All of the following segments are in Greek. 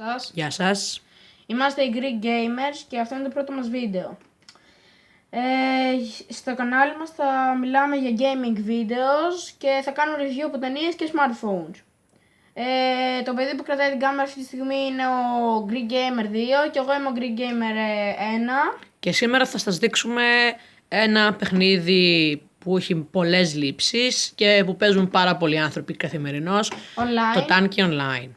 Σας. Γεια σας. Είμαστε οι Greek Gamers και αυτό είναι το πρώτο μας βίντεο. Στο κανάλι μας θα μιλάμε για gaming videos και θα κάνουμε review από ταινίες και smartphones. Το παιδί που κρατάει την κάμερα αυτή τη στιγμή είναι ο Greek Gamer 2 και εγώ είμαι ο Greek Gamer 1. Και σήμερα θα σας δείξουμε ένα παιχνίδι που έχει πολλές λήψεις και που παίζουν πάρα πολλοί άνθρωποι καθημερινώς. Online. Το Tanky Online.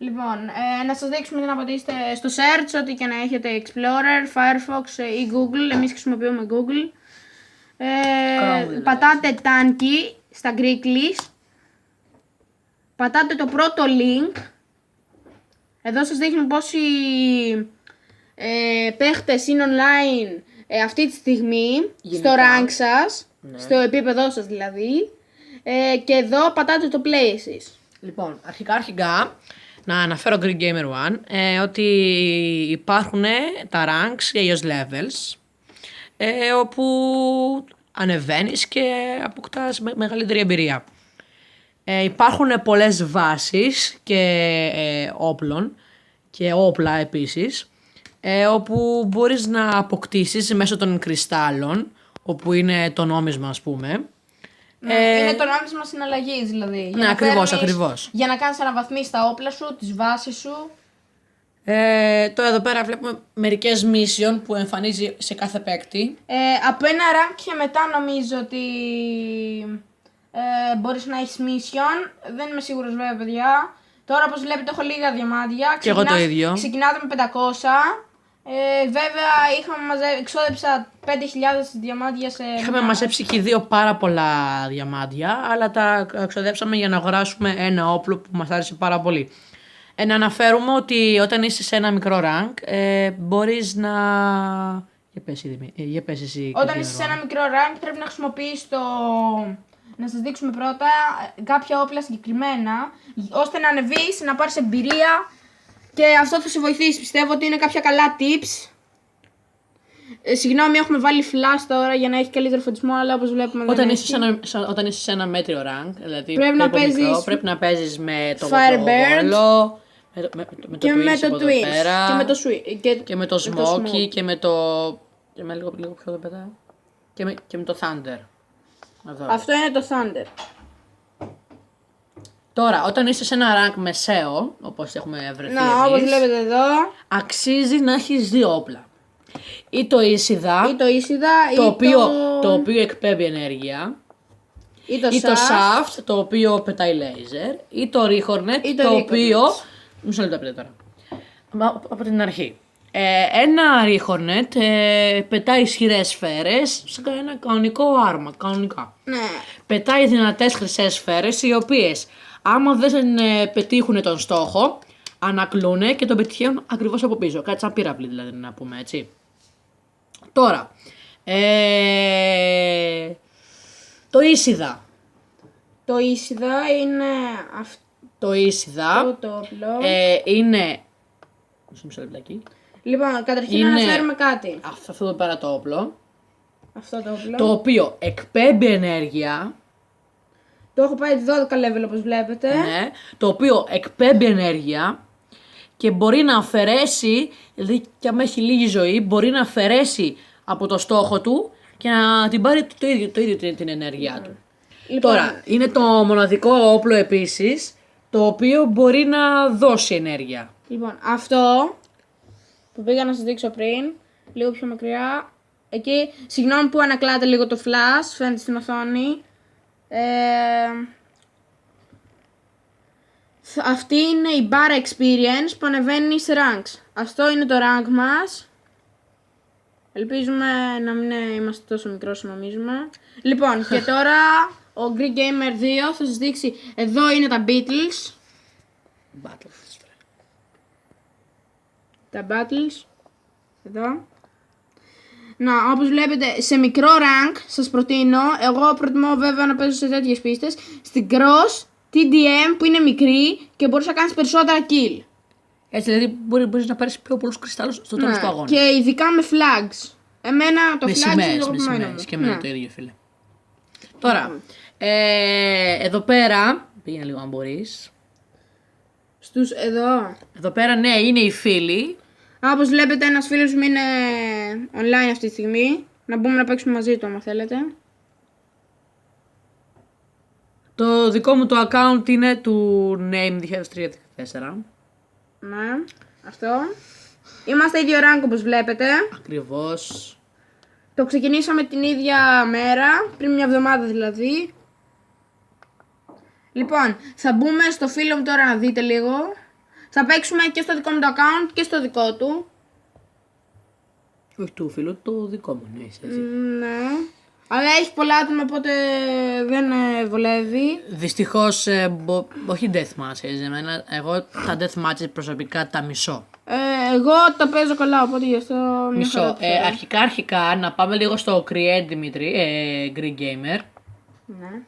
Λοιπόν, να σας δείξουμε να πατήσετε στο search ό,τι και να έχετε Explorer, Firefox ή Google. Εμείς χρησιμοποιούμε Google. Πατάτε Tanky στα Greeklies. Πατάτε το πρώτο link. Εδώ σας δείχνουν πόσοι παίχτες είναι online αυτή τη στιγμή. Γενικά. Στο rank σας, Ναι. στο επίπεδό σας δηλαδή. Και εδώ πατάτε το play εσείς. Λοιπόν, αρχικά να αναφέρω Greek Gamer 1 ότι υπάρχουν τα ranks ή αλλιώς levels όπου ανεβαίνεις και αποκτάς μεγαλύτερη εμπειρία. Υπάρχουν πολλές βάσεις και όπλων και όπλα επίσης όπου μπορείς να αποκτήσεις μέσω των κρυστάλλων, όπου είναι το νόμισμα ας πούμε. Είναι το νόμισμα συναλλαγής δηλαδή. Ναι, ακριβώς. Για να κάνεις αναβαθμίσεις τα όπλα σου, τις βάσεις σου. Τώρα εδώ πέρα βλέπουμε μερικές mission που εμφανίζει σε κάθε παίκτη. Από ένα rank και μετά νομίζω ότι μπορείς να έχεις mission. Δεν είμαι σίγουρος βέβαια παιδιά. Τώρα όπως βλέπετε έχω λίγα διαμάντια. Και εγώ το ίδιο. Ξεκινάτε με 500. Βέβαια εξόδεψα 5.000 διαμάντια σε... Είχαμε μαζέψει και δύο πάρα πολλά διαμάντια, αλλά τα ξοδέψαμε για να αγοράσουμε ένα όπλο που μας άρεσε πάρα πολύ. Να αναφέρουμε ότι όταν είσαι σε ένα μικρό rank, μπορείς να... Για πες εσύ. Όταν είσαι σε ένα μικρό rank πρέπει να χρησιμοποιείς το... Να σας δείξουμε πρώτα κάποια όπλα συγκεκριμένα, ώστε να ανεβείς, να πάρεις εμπειρία και αυτό θα σε βοηθήσει. Πιστεύω ότι είναι κάποια καλά tips. Συγγνώμη, έχουμε βάλει flash τώρα για να έχει καλύτερο φωτισμό, αλλά όπως βλέπουμε Όταν είσαι σε ένα μέτριο rank, δηλαδή πρέπει να παίζεις με το Firebird με το και με το Twitch Twitch και με το Smoky και με το... Και με λίγο πιο εδώ πέρα. Και με το Thunder. Αυτό είναι το Thunder. Τώρα, όταν είσαι σε ένα rank μεσαίο, όπως έχουμε βρεθεί όπως βλέπετε εδώ, αξίζει να έχεις δύο όπλα. Ή το Ίσιδα, το οποίο εκπέμπει ενέργεια, ή το Shaft, το οποίο πετάει laser, ή το Rehornet, το οποίο... Μισό λεπτό πείτε τώρα. Από την αρχή. Ένα Rehornet πετάει ισχυρές σφαίρες σε ένα κανονικό άρμα, κανονικά. Ναι. Πετάει δυνατές χρυσές σφαίρες, οι οποίες άμα δεν πετύχουν τον στόχο, ανακλούνε και τον πετυχαίνουν ακριβώς από πίσω. Κάτι σαν πύραυλη δηλαδή να πούμε έτσι. Τώρα, το Ίσιδα. Το Ίσιδα είναι Το Ίσιδα το όπλο. είναι... Μισό λεπτάκι. Λοιπόν, καταρχήν να αναφέρουμε κάτι. Αυτό εδώ πέρα το όπλο. Αυτό το όπλο. Το οποίο εκπέμπει ενέργεια. Το έχω πάει 12 level όπως βλέπετε. Ναι, το οποίο εκπέμπει ενέργεια και μπορεί να αφαιρέσει, δηλαδή και άμα έχει λίγη ζωή, μπορεί να αφαιρέσει από το στόχο του και να την πάρει το ίδιο την ενέργειά του. Λοιπόν, Τώρα, είναι το μοναδικό όπλο επίσης, το οποίο μπορεί να δώσει ενέργεια. Λοιπόν, αυτό που πήγα να σας δείξω πριν, λίγο πιο μακριά, εκεί, συγγνώμη που ανακλάτε λίγο το flash, φαίνεται στην οθόνη. Αυτή είναι η bar experience που ανεβαίνει σε ranks. Αυτό είναι το rank μας. Ελπίζουμε να μην είμαστε τόσο μικρός όσο νομίζουμε. Λοιπόν, και τώρα ο Greek Gamer 2 θα σας δείξει. Εδώ είναι τα Beatles. Τα battles. Εδώ. Να, όπως βλέπετε, σε μικρό rank σας προτείνω. Εγώ προτιμώ βέβαια να παίζω σε τέτοιες πίστες. Στην cross, TDM που είναι μικρή και μπορείς να κάνεις περισσότερα kill. Έτσι, δηλαδή μπορείς να πάρεις πιο πολλούς κρυστάλλους στο τέλος του αγώνα. Και ειδικά με flags. Εμένα το με flags είναι το σημαίες και εμένα το ίδιο φίλε. Τώρα, εδώ πέρα, πήγαινε λίγο αν μπορείς. Στους εδώ. Εδώ πέρα ναι, είναι οι φίλοι. Όπως βλέπετε ένας φίλος μου είναι online αυτή τη στιγμή. Να μπούμε να παίξουμε μαζί του άμα θέλετε. Το δικό μου το account είναι του Name 2003-2014. Ναι, αυτό. Είμαστε ίδιο rank όπως βλέπετε. Ακριβώς. Το ξεκινήσαμε την ίδια μέρα, πριν μια εβδομάδα δηλαδή. Λοιπόν, θα μπούμε στο φίλο μου τώρα να δείτε λίγο. Θα παίξουμε και στο δικό μου το account και στο δικό του. Όχι του φίλου, το δικό μου, ναι, είσαι εσύ. Ναι. Αλλά έχει πολλά άτομα, οπότε δεν βολεύει. Δυστυχώς, όχι deathmatch, εμένα, εγώ τα deathmatches προσωπικά τα μισώ. Εγώ τα παίζω καλά, οπότε γι' αυτό μια χαρά Μισώ. το ξέρω. Αρχικά, να πάμε λίγο στο Create Δημήτρη, Greek Gamer. Ναι.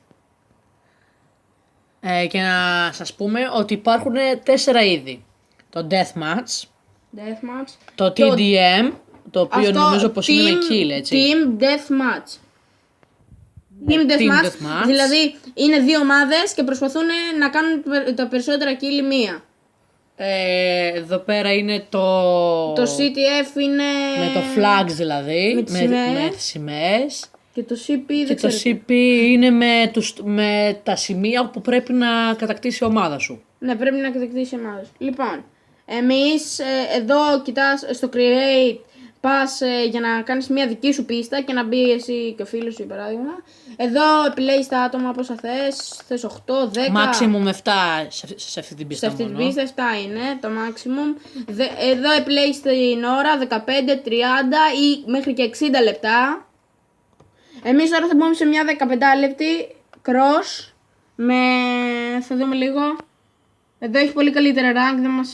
Και να σας πούμε ότι υπάρχουν 4 είδη. Το Deathmatch, Deathmatch. το TDM, το οποίο νομίζω πως είναι με kill, έτσι. Team Deathmatch. Team Deathmatch, δηλαδή είναι δύο ομάδες και προσπαθούν να κάνουν τα περισσότερα kill η μία. Εδώ πέρα είναι το... Το CTF είναι... με το flags δηλαδή, με τις σημαίες. Και το CP Και δεν το ξέρω. CP είναι με τα σημεία που πρέπει να κατακτήσει η ομάδα σου. Ναι, πρέπει να κατακτήσει ομάδες. Λοιπόν, εμείς εδώ κοιτάς στο Create, πας για να κάνεις μια δική σου πίστα και να μπει εσύ και ο φίλος σου, για παράδειγμα. Εδώ επιλέγεις τα άτομα πόσα θες 8, 10. Maximum 7 σε αυτή την Σε πίστα αυτή την μόνο. πίστα 7 είναι το maximum. Εδώ επιλέγεις την ώρα 15, 30 ή μέχρι και 60 λεπτά. Εμείς τώρα θα μπούμε σε μια 15 λεπτή cross. Θα δούμε λίγο. Εδώ έχει πολύ καλύτερα rank. Δεν μας...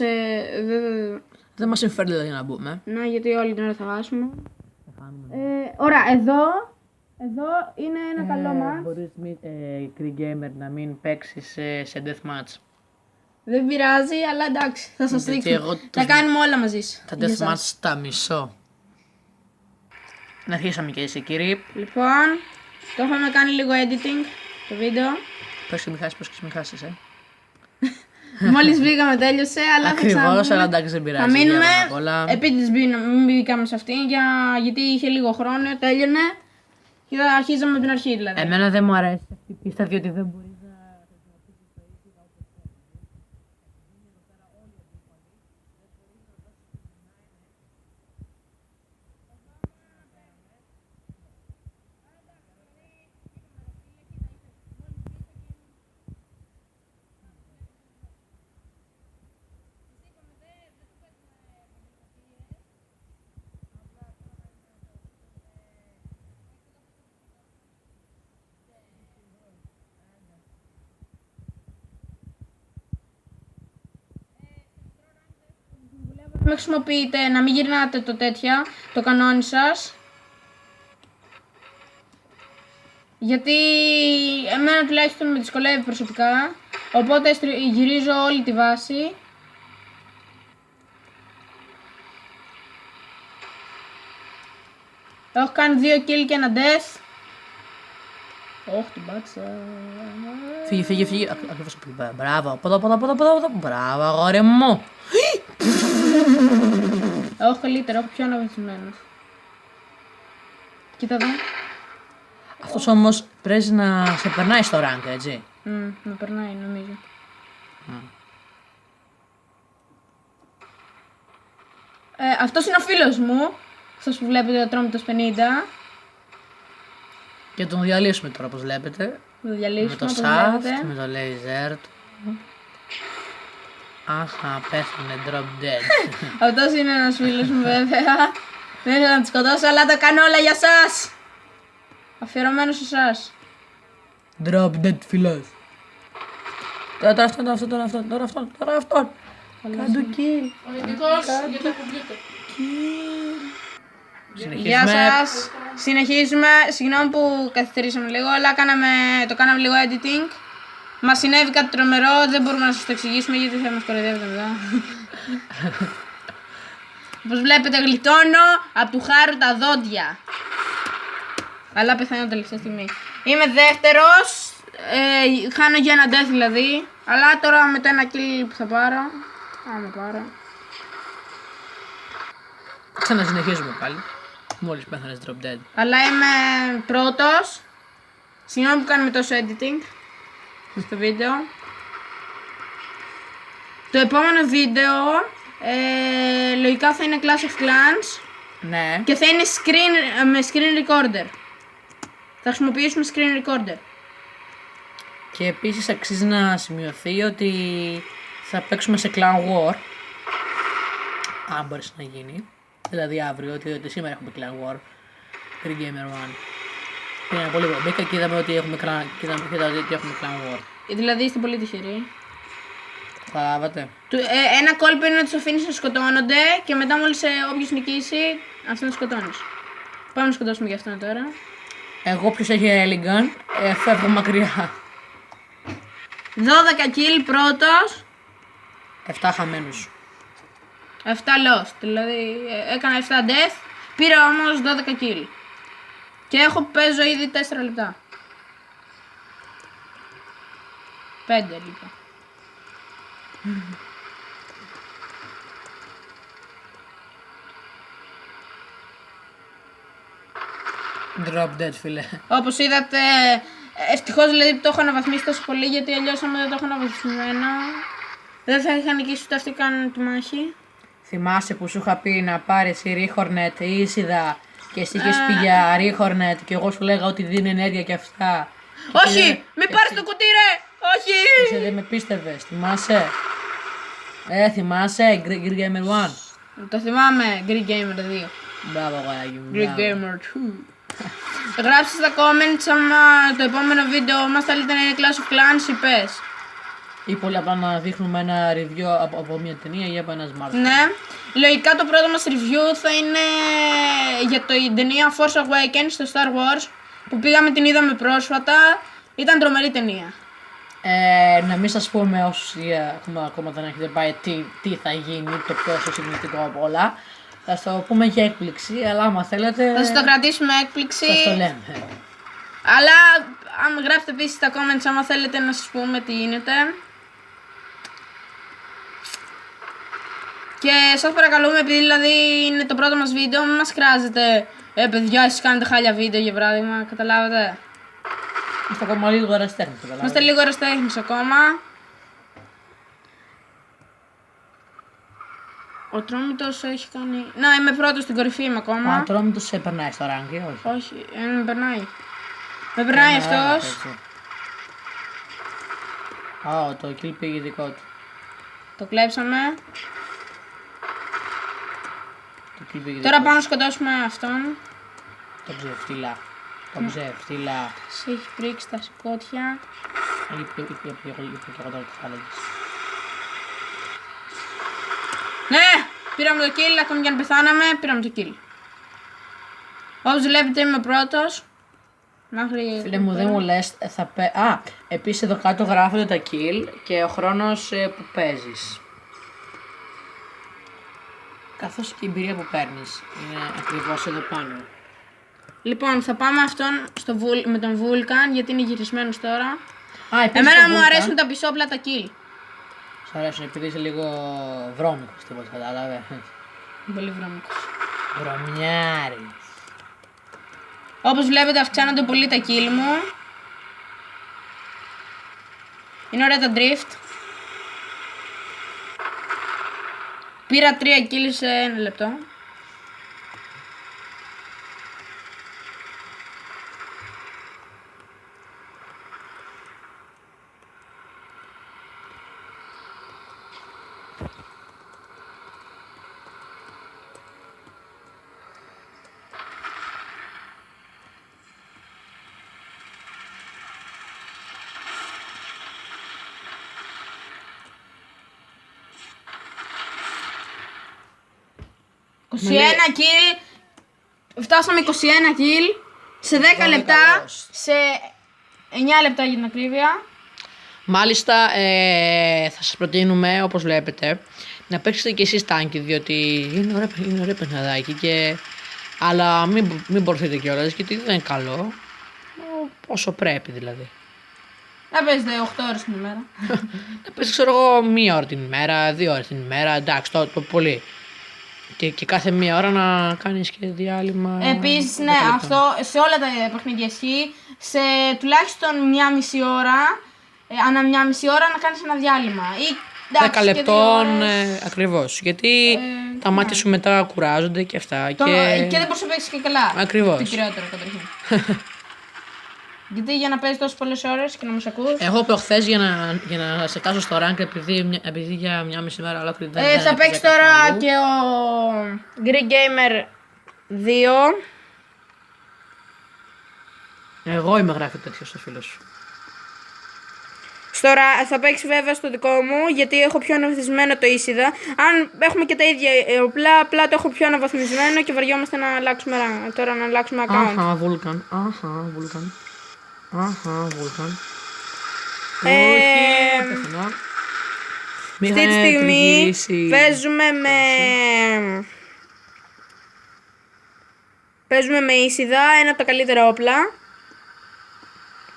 Δεν μας συμφέρει δηλαδή να μπούμε. Να, γιατί όλη την ώρα θα χάσουμε. Ωραία, εδώ είναι ένα καλό match. Μπορείς Greek Gamer να μην παίξεις σε deathmatch. Δεν πειράζει, αλλά εντάξει, θα σας Γιατί δείξουμε. εγώ Θα κάνουμε όλα μαζί. Τα για deathmatch σας. τα μισώ. Να αρχίσαμε και εσύ κύριε. Λοιπόν, το έχουμε κάνει λίγο editing το βίντεο. Πες και μη χάσεις, Μόλις μπήκαμε τέλειωσε, αλλά θα Ακριβώς, ξαναμπούμε. αλλά εντάξει δεν πειράζει. Θα μείνουμε, για απ' όλα. επίτηδες μην μπήκαμε σε αυτήν, γιατί είχε λίγο χρόνο, τέλειωνε και θα αρχίζαμε από την αρχή δηλαδή. Εμένα δεν μου αρέσει αυτή η πίστα διότι δεν μπορείς να χρησιμοποιήσεις το ίδιο όπως θέλεις. Μην χρησιμοποιείτε, να μην γυρνάτε το τέτοια, το κανόνι σας. Γιατί εμένα τουλάχιστον με δυσκολεύει προσωπικά, οπότε γυρίζω όλη τη βάση. Έχω κάνει 2 kill και ένα death. Όχι, την πάτησα. Φύγε. Ακριβώς από εκεί. Μπράβο. Από εδώ. Μπράβο, αγόρι μου. Έχω καλύτερα, έχω πιο αναβαθμισμένο. Κοίτα εδώ. Αυτός όμως πρέπει να σε περνάει στο rank, έτσι. Με περνάει νομίζω. Αυτός είναι ο φίλος μου. Αυτός που βλέπετε το Τρόμητος 50. Και τον διαλύσουμε τώρα όπως βλέπετε. Θα το διαλύσουμε, Με το όπως shaft, βλέπετε. με το laser του. Αχα, πέθανε, drop dead. Αυτός είναι ένας φίλος μου βέβαια. Δεν ήθελα να τη σκοτώσω, αλλά τα κάνω όλα για σας. Αφιερωμένο σε εσάς. Drop dead φιλός. Τώρα αυτόν. Κάντου kill. Ο ειδικός για το κομπιούτερ. Γεια Συνεχίζουμε. σας. Συνεχίζουμε. Συγγνώμη που καθυστερήσαμε λίγο, αλλά το κάναμε λίγο editing. Μας συνέβη κάτι τρομερό, δεν μπορούμε να σας το εξηγήσουμε γιατί θα μας κοροϊδεύετε μετά. Όπως βλέπετε γλιτώνω από του χάρου τα δόντια. Αλλά πεθαίνω τελευταία στιγμή. Είμαι δεύτερος, χάνω για ένα death δηλαδή, Αλλά τώρα με το ένα kill που θα πάρω, άμα πάρω. Ξανασυνεχίζουμε πάλι. Μόλις πέθανες drop dead. Αλλά είμαι πρώτος. Συγγνώμη που κάνουμε τόσο editing στο βίντεο. Το επόμενο βίντεο λογικά θα είναι Clash of Clans Ναι. και θα είναι με screen recorder. Θα χρησιμοποιήσουμε screen recorder. Και επίσης αξίζει να σημειωθεί ότι θα παίξουμε σε Clan War. Αν μπορέσει να γίνει. Δηλαδή αύριο, ότι σήμερα έχουμε Clan War. Green Gamer 1. Πριν από λίγο μπήκα και είδαμε ότι έχουμε Clan War. Δηλαδή είστε πολύ τυχεροί. Καταλάβατε. Ένα κόλπο είναι να τους αφήνεις να σκοτώνονται και μετά μόλις όποιος νικήσει, αυτόν να σκοτώνεις. Πάμε να σκοτώσουμε για αυτόν τώρα. Εγώ ποιος έχει Elegant, φεύγω μακριά. 12 kill πρώτος, 7 χαμένους. 7 lost. Δηλαδή έκανα 7 death, πήρα όμως 12 kill. Και παίζω ήδη 4 λεπτά. 5 λεπτά. Drop dead, φίλε. Όπως είδατε, ευτυχώς δηλαδή που το έχω αναβαθμίσει τόσο πολύ, γιατί αλλιώς άμα δεν το έχω αναβαθμισμένο δεν θα είχα νικήσει ούτε αυτή καν τη μάχη. Θυμάσαι που σου είχα πει να πάρεις η Ρίχορνετ ή Ίσιδα και εσύ είχες πει για Ρίχορνετ και εγώ σου λέγα ότι δίνει ενέργεια και αυτά. Όχι! Μην πάρεις το κουτί ρε! Όχι! Εσύ δεν με πίστευες, θυμάσαι. Θυμάσαι, Green Gamer 1. Το θυμάμαι, Greek Gamer 2. Μπράβο, αγοράκι μου. Greek Gamer 2. Γράψτε στα comments άμα το επόμενο βίντεο μας θέλετε να είναι Clash of Clans ή PES. Ή πολύ απλά να δείχνουμε ένα review από μια ταινία ή από ένα smartphone. Ναι. Λογικά το πρώτο μας review θα είναι για την ταινία Force Awakens στο Star Wars που πήγαμε την είδαμε πρόσφατα. Ήταν τρομερή ταινία. Να μην σας πούμε όσοι ακόμα δεν έχετε πάει τι θα γίνει, το πιο συγκινητικό από όλα. Θα σας το πούμε για έκπληξη, αλλά άμα θέλετε... Θα σας το κρατήσουμε έκπληξη. Σας το λέμε. Αλλά αν γράψετε επίσης στα comments άμα θέλετε να σας πούμε τι γίνεται. Και σας παρακαλούμε, επειδή δηλαδή είναι το πρώτο μας βίντεο, μην μας κράζετε παιδιά, εσείς κάνετε χάλια βίντεο για παράδειγμα, καταλάβατε. Είμαστε ακόμα λίγο εραστέχνες, Είμαστε λίγο εραστέχνες ακόμα. Ο Τρόμητος έχει κάνει... Να, είμαι πρώτος στην κορυφή είμαι ακόμα. Ο Τρόμητος σε περνάει στο ράγκι, όχι. Όχι, με περνάει. Με περνάει αυτός. Το kill πήγε δικό του. Το κλέψαμε. Το kill πήγε Τώρα πάμε να σκοτώσουμε αυτόν. Το ψευτήλα. Το ψευτήλα. Σε έχει πρίξει τα σκότια. Είπε και εγώ τώρα τι θα έλεγες. Ναι! Πήραμε το kill, ακόμη και αν πεθάναμε, πήραμε το kill. Όπως βλέπετε είμαι ο πρώτος. Φίλε μου, δεν μου λες, επίσης εδώ κάτω γράφονται τα kill και ο χρόνος που παίζεις. Καθώς και η εμπειρία που παίρνεις. Είναι ακριβώς εδώ πάνω. Λοιπόν, θα πάμε αυτόν με τον Vulcan, γιατί είναι γυρισμένος τώρα. Επίσης Εμένα το μου Vulcan. αρέσουν τα πισόπλατα kill. Σ' αρέσουν επειδή είσαι λίγο βρώμικος, τίποτα, κατάλαβε. Πολύ βρώμικος. Βρωμιάρης. Όπως βλέπετε αυξάνονται πολύ τα kill μου. Είναι ωραία τα drift. Πήρα 3 kill σε 1 λεπτό. kill. Φτάσαμε 21 kill σε 10 λεπτά. καλός. Σε 9 λεπτά για την ακρίβεια. Μάλιστα, θα σας προτείνουμε, όπως βλέπετε, να παίξετε και εσείς τάνκι, διότι είναι ωραίο παιχνιδάκι αλλά μην μπορείτε κιόλας, γιατί δεν είναι καλό, όσο πρέπει δηλαδή. Δεν παίζετε 8 ώρες την ημέρα. Να παίζει, ξέρω εγώ, 1 ώρα την ημέρα, 2 ώρες την ημέρα, εντάξει, το πολύ. Και κάθε 1 ώρα να κάνεις και διάλειμμα. Επίσης, 10 ναι, λεπτά. αυτό σε όλα τα παιχνίδια ισχύει. Σε τουλάχιστον 1,5 ώρα, ανά 1,5 ώρα να κάνεις ένα διάλειμμα. Ή 10 εντάξει, και 2 λεπτών, ώρες. ακριβώς. Γιατί τα μάτια σου μετά κουράζονται και αυτά. Και δεν μπορείς να παίξεις και καλά. Ακριβώς. Το κυριότερο καταρχήν. Γιατί για να παίζεις τόσες πολλές ώρες και να μας ακούς. Εγώ προχθές για να σε φτάσω στο rank, επειδή για 1,5 μέρα ολόκληρη δεν Θα έπαιζα παίξει καθόλου. τώρα και ο Greek Gamer 2. Εγώ είμαι, γράφει τέτοιο στο φίλο σου. Τώρα θα παίξει βέβαια στο δικό μου, γιατί έχω πιο αναβαθμισμένο το Ίσιδα. Αν έχουμε και τα ίδια οπλά, απλά το έχω πιο αναβαθμισμένο και βαριόμαστε να αλλάξουμε τώρα να αλλάξουμε account. Αχα, Vulcan. Αχα, Vulcan. Αχα, Vulcan. Ε, Όχι, πεθανά. Αυτή τη στιγμή παίζουμε με Ίσιδα, ένα από τα καλύτερα όπλα.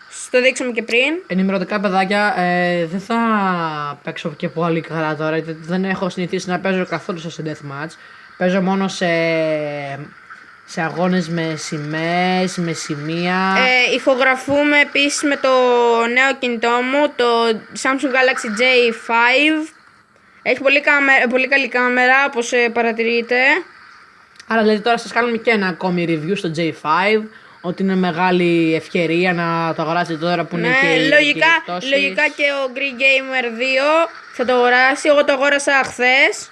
Στο δείξαμε και πριν. Ενημερωτικά, παιδάκια, δεν θα παίξω και πολύ καλά τώρα, γιατί δεν έχω συνηθίσει να παίζω καθόλου σε deathmatch. Παίζω μόνο σε αγώνες με σημαίες, με σημεία. Ηχογραφούμε επίσης με το νέο κινητό μου, το Samsung Galaxy J5. Έχει πολύ καλή κάμερα, όπως παρατηρείτε. Άρα δηλαδή τώρα σας κάνουμε και ένα ακόμη review στο J5, ότι είναι μεγάλη ευκαιρία να το αγοράσετε τώρα που είναι και οι λογικά και ο Greek Gamer 2 θα το αγοράσει, εγώ το αγόρασα χθες.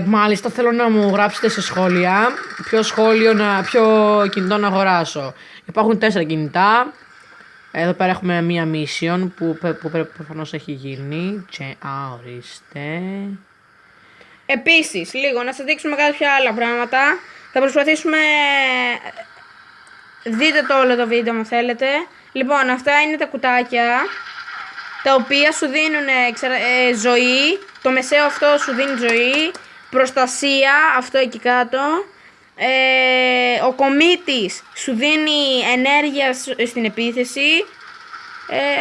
Μάλιστα, θέλω να μου γράψετε σε σχόλια ποιο κινητό να αγοράσω. Υπάρχουν 4 κινητά. Εδώ πέρα έχουμε μία mission που προφανώς έχει γίνει. Ορίστε. Επίσης, λίγο να σας δείξουμε κάποια άλλα πράγματα. Θα προσπαθήσουμε... Δείτε το όλο το βίντεο αν θέλετε. Λοιπόν, αυτά είναι τα κουτάκια, τα οποία σου δίνουν ζωή. Το μεσαίο αυτό σου δίνει ζωή, προστασία, αυτό εκεί κάτω. Ο κομίτης σου δίνει ενέργεια στην επίθεση.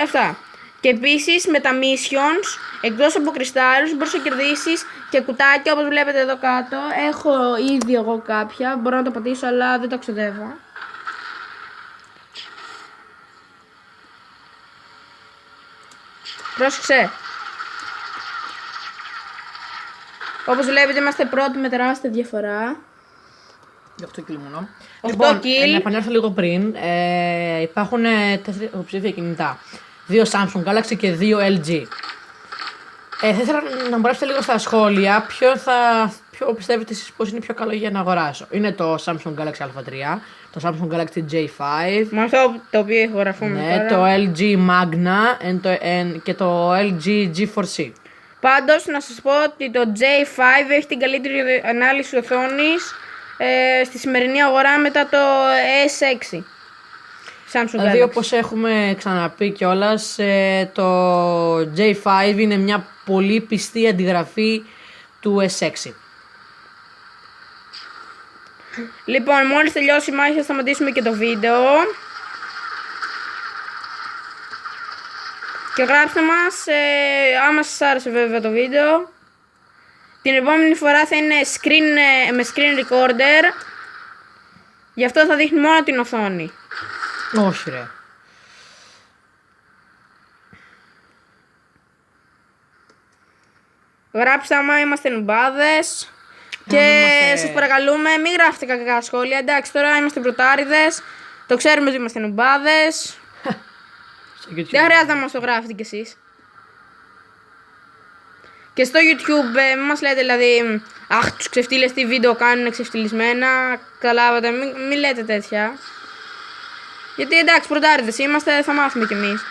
Αυτά. Και επίσης με τα missions, εκτός από κρυστάλλους, μπορείς να κερδίσεις και κουτάκια όπως βλέπετε εδώ κάτω. Έχω ήδη εγώ κάποια, μπορώ να το πατήσω αλλά δεν το ξοδεύω. Πρόσεξε. Όπως βλέπετε είμαστε πρώτοι με τεράστια διαφορά. 8 kill μόνο. 8 Λοιπόν, kill. να επανέλθω λίγο πριν. Υπάρχουν 4 υποψήφια κινητά. 2 Samsung Galaxy και 2 LG. Θα ήθελα να μου γράψετε λίγο στα σχόλια ποιο πιστεύετε εσείς πως είναι πιο καλό για να αγοράσω. Είναι το Samsung Galaxy A3, το Samsung Galaxy J5. Με αυτό το οποίο ηχογραφούμε Ναι, τώρα. το LG Magna και το LG G4C. Πάντως να σας πω ότι το J5 έχει την καλύτερη ανάλυση οθόνης στη σημερινή αγορά μετά το S6. Samsung Δηλαδή Galaxy. όπως έχουμε ξαναπεί κιόλας, το J5 είναι μια πολύ πιστή αντιγραφή του S6. Λοιπόν, μόλις τελειώσει η μάχη θα σταματήσουμε και το βίντεο. Και γράψτε μας, άμα σας άρεσε βέβαια το βίντεο. Την επόμενη φορά θα είναι με screen recorder. Γι' αυτό θα δείχνει μόνο την οθόνη. Όχι ρε. Γράψτε άμα είμαστε νουμπάδες. Και σας παρακαλούμε μην γράφετε κακά σχόλια. Εντάξει, τώρα είμαστε πρωτάριδες. Το ξέρουμε ότι είμαστε νουμπάδες. Δεν χρειάζεται να μας το γράφετε κι εσείς. Και στο YouTube μην μας λέτε δηλαδή αχ, τους ξεφτύλες τι βίντεο κάνουν ξεφτυλισμένα. Καταλάβατε, μην λέτε τέτοια. Γιατί εντάξει, πρωτάριδες είμαστε, θα μάθουμε κι εμείς.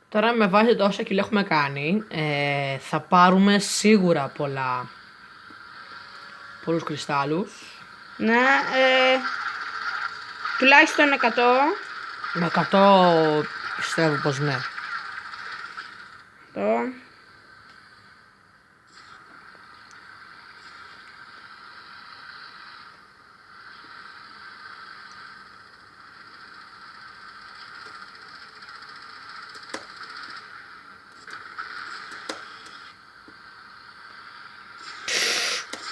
Τώρα με βάση το όσα κιλό έχουμε κάνει, θα πάρουμε σίγουρα πολλούς κρυστάλλους. Ναι, τουλάχιστον 100. Με 100 πιστεύω πως ναι. Το.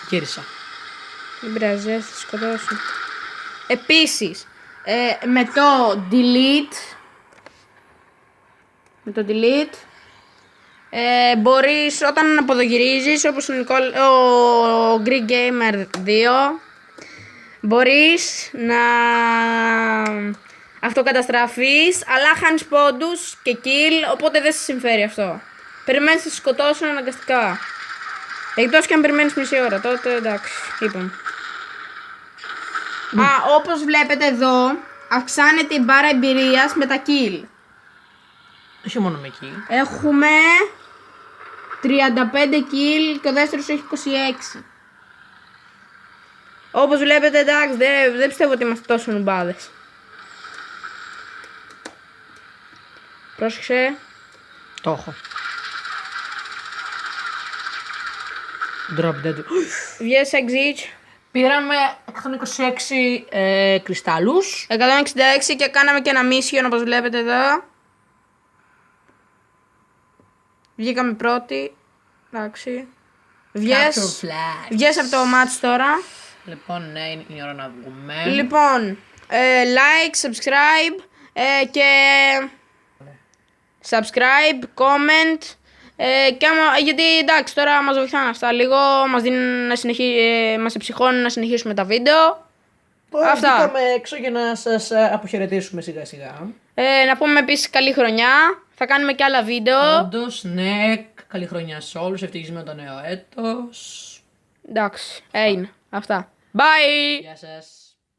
Γύρισα. Δεν πειράζει, θα σε σκοτώσω. Επίσης, με το delete, μπορείς όταν αποδογυρίζεις, όπως ο Greek Gamer 2, μπορείς να αυτοκαταστραφείς, αλλά χάνεις πόντους και kill, οπότε δεν σε συμφέρει αυτό. Περιμένεις να σε σκοτώσουν αναγκαστικά. Εκτός και αν περιμένεις μισή ώρα, τότε εντάξει, είπαμε. Όπως βλέπετε εδώ, αυξάνεται η μπάρα εμπειρίας με τα kill. Όχι μόνο με εκεί. Έχουμε 35 kill και ο δεύτερος έχει 26. Όπως βλέπετε, εντάξει, δεν πιστεύω ότι είμαστε τόσο νουμπάδες. Πρόσεξε. Το έχω. Drop dead. Βγες exit. Πήραμε 126 κρυστάλλους. 166 και κάναμε και ένα mission, όπως βλέπετε εδώ. Βγήκαμε πρώτοι. Εντάξει. Βγες από το match τώρα. Λοιπόν, ναι, είναι η ώρα να βγούμε. Λοιπόν, like, subscribe και subscribe, comment και γιατί εντάξει τώρα μας βοηθάνε αυτά λίγο, μας δίνουν μας εψυχώνουν να συνεχίσουμε τα βίντεο. Τώρα Αυτά. βγήκαμε έξω για να σας αποχαιρετήσουμε σιγά σιγά. Να πούμε επίσης καλή χρονιά, θα κάνουμε και άλλα βίντεο. Όντως, ναι, καλή χρονιά σε όλους, ευτυχισμένο το νέο έτος. Εντάξει, έγινε, αυτά. Bye! Γεια σας.